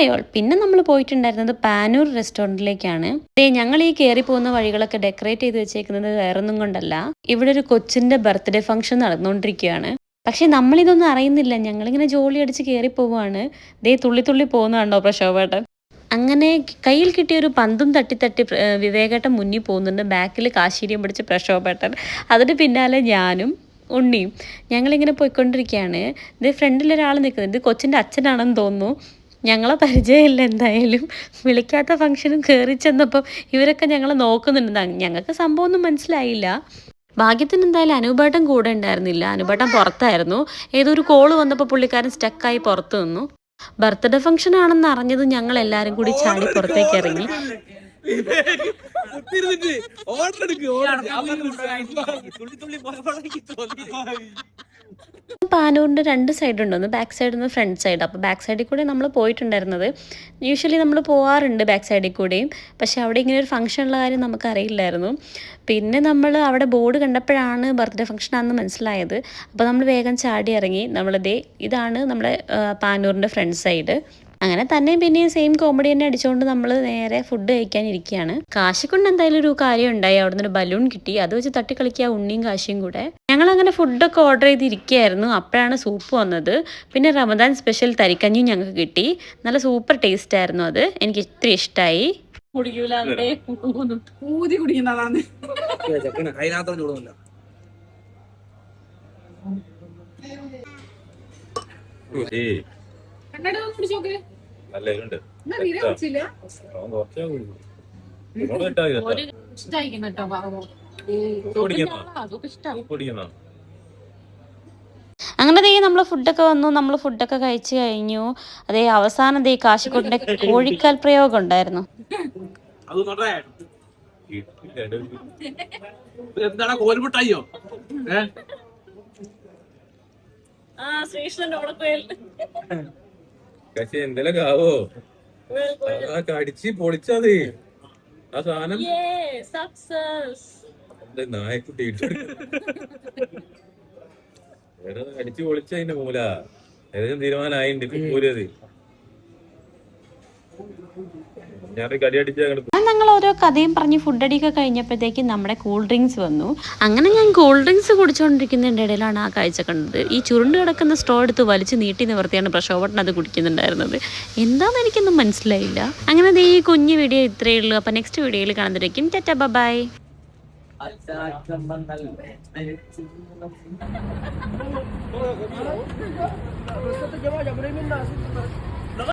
Fayol. പിന്നെ നമ്മൾ പോയിട്ടുണ്ടായിരുന്നത് പാനൂർ റെസ്റ്റോറൻറ്റിലേക്കാണ്. ഞങ്ങൾ ഈ കയറി പോകുന്ന വഴികളൊക്കെ ഡെക്കറേറ്റ് ചെയ്ത് വെച്ചേക്കുന്നത് വേറൊന്നും കൊണ്ടല്ല, ഇവിടെ ഒരു കൊച്ചിൻ്റെ ബർത്ത്ഡേ ഫംഗ്ഷൻ നടന്നുകൊണ്ടിരിക്കുകയാണ്. പക്ഷെ നമ്മളിതൊന്നും അറിയുന്നില്ല. ഞങ്ങളിങ്ങനെ ജോലി അടിച്ച് കയറി പോവുകയാണ്. ദേ തുള്ളി തുള്ളി പോകുന്നുണ്ടോ പ്രശോഭേട്ടൻ. അങ്ങനെ കയ്യിൽ കിട്ടിയ ഒരു പന്തും തട്ടി വിവേകേട്ടൻ മുന്നിൽ പോകുന്നുണ്ട്. ബാക്കിൽ കാശീരിയും പിടിച്ച് പ്രശോഭേട്ടൻ, അതിന് പിന്നാലെ ഞാനും ഉണ്ണിയും ഞങ്ങളിങ്ങനെ പോയിക്കൊണ്ടിരിക്കുകയാണ്. ഇത് ഫ്രണ്ടിലൊരാൾ നിൽക്കുന്നത്, ഇത് കൊച്ചിൻ്റെ അച്ഛനാണെന്ന് തോന്നുന്നു. ഞങ്ങളെ പരിചയമില്ല. എന്തായാലും വിളിക്കാത്ത ഫംഗ്ഷനും കയറി ചെന്നപ്പോൾ ഇവരൊക്കെ ഞങ്ങളെ നോക്കുന്നുണ്ട്. ഞങ്ങൾക്ക് സംഭവം ഒന്നും മനസ്സിലായില്ല. ഭാഗ്യത്തിന് എന്തായാലും അനൂപേട്ടൻ കൂടെ ഉണ്ടായിരുന്നില്ല. അനൂപേട്ടൻ പുറത്തായിരുന്നു. ഏതോ ഒരു കോള് വന്നപ്പോൾ പുള്ളിക്കാരൻ സ്റ്റക്കായി പുറത്ത് നിന്നു. ബർത്ത്ഡേ ഫംഗ്ഷൻ ആണെന്ന് അറിഞ്ഞത് ഞങ്ങൾ എല്ലാവരും കൂടി ചാടി പുറത്തേക്ക് ഇറങ്ങി. പാനൂരിൻ്റെ 2 സൈഡ് ഉണ്ട്, ഒന്ന് ബാക്ക് സൈഡ് ഒന്ന് ഫ്രണ്ട് സൈഡ്. അപ്പോൾ ബാക്ക് സൈഡിൽ കൂടെ നമ്മൾ പോയിട്ടുണ്ടായിരുന്നത്. യൂഷ്വലി നമ്മൾ പോകാറുണ്ട് ബാക്ക് സൈഡിൽ കൂടെയും. പക്ഷേ അവിടെ ഇങ്ങനെ ഒരു ഫംഗ്ഷൻ ഉള്ള കാര്യം നമുക്കറിയില്ലായിരുന്നു. പിന്നെ നമ്മൾ അവിടെ ബോർഡ് കണ്ടപ്പോഴാണ് ബർത്ത്ഡേ ഫംഗ്ഷൻ ആണെന്ന് മനസ്സിലായത്. അപ്പോൾ നമ്മൾ വേഗം ചാടി ഇറങ്ങി. ഇതാണ് നമ്മുടെ പാനൂരിൻ്റെ ഫ്രണ്ട് സൈഡ്. അങ്ങനെ തന്നെയും പിന്നെയും സെയിം കോമഡി തന്നെ അടിച്ചുകൊണ്ട് നമ്മൾ നേരെ ഫുഡ് കഴിക്കാനിരിക്കുകയാണ്. കാശിക്കൊണ്ട് എന്തായാലും ഒരു കാര്യം ഉണ്ടായി. അവിടെ നിന്ന് ഒരു ബലൂൺ കിട്ടി, അത് വെച്ച് തട്ടിക്കളിക്കുക ഉണ്ണിയും കാശിയും കൂടെ. ഞങ്ങളങ്ങനെ ഫുഡൊക്കെ ഓർഡർ ചെയ്തിരിക്കുകയായിരുന്നു. അപ്പോഴാണ് സൂപ്പ് വന്നത്. പിന്നെ റമദാൻ സ്പെഷ്യൽ തരിക്കഞ്ഞിയും ഞങ്ങൾക്ക് കിട്ടി. നല്ല സൂപ്പർ ടേസ്റ്റ് ആയിരുന്നു അത്. എനിക്ക് ഇത്ര ഇഷ്ടമായി. അങ്ങനെ നമ്മൾ ഫുഡൊക്കെ വന്നു. നമ്മൾ ഫുഡൊക്കെ കഴിച്ചു കഴിഞ്ഞു. അതേ അവസാനം കാശിക്കോട്ടിന്റെ കോഴിക്കാൽ പ്രയോഗം ഉണ്ടായിരുന്നു. എന്തെങ്കിലും ആവോ കടിച്ച് പൊളിച്ചാത് ആ സാധനം നായക്കുട്ടി അടിച്ചു പൊളിച്ചതിന്റെ മൂല ഏകദേശം തീരുമാനമായിണ്ട് പോരത്. ഞങ്ങൾ ഓരോ കഥയും പറഞ്ഞ് ഫുഡടിയൊക്കെ കഴിഞ്ഞപ്പോഴത്തേക്കും നമ്മുടെ കൂൾ ഡ്രിങ്ക്സ് വന്നു. അങ്ങനെ ഞാൻ കൂൾ ഡ്രിങ്ക്സ് കുടിച്ചുകൊണ്ടിരിക്കുന്നതിൻ്റെ ഇടയിലാണ് ആ കാഴ്ച കണ്ടത്. ഈ ചുരുണ്ട് കിടക്കുന്ന സ്ട്രോ എടുത്ത് വലിച്ച് നീട്ടി നിവർത്തിയാണ് പ്രശോഭട്ടൻ അത് കുടിക്കുന്നുണ്ടായിരുന്നത്. എന്താണെന്ന് എനിക്കൊന്നും മനസ്സിലായില്ല. അങ്ങനെ ഈ കുഞ്ഞു വീഡിയോ ഇത്രയേ ഉള്ളൂ. അപ്പം നെക്സ്റ്റ് വീഡിയോയിൽ കാണുന്നതായിരിക്കും. Tata bye.